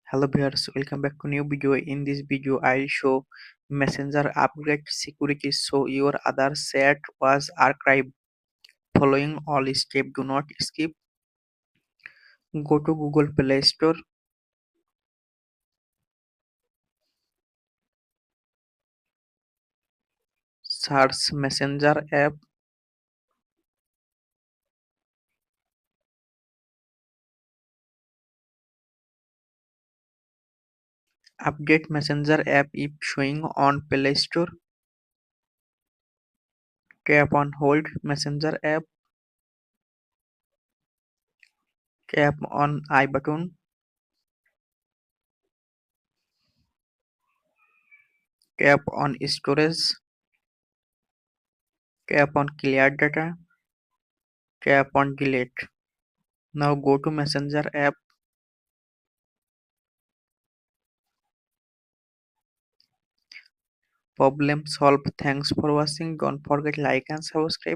Hello viewers, welcome back to new video. In this video, I'll show Messenger upgrade security so your other chat was archived. Following all steps, do not skip. Go to Google Play Store, search Messenger app, update Messenger app if showing on Play Store. Tap on hold Messenger app, tap on I button, tap on storage, tap on clear data, tap on delete. Now go to Messenger app. Problem solved. Thanks for watching. Don't forget like and subscribe.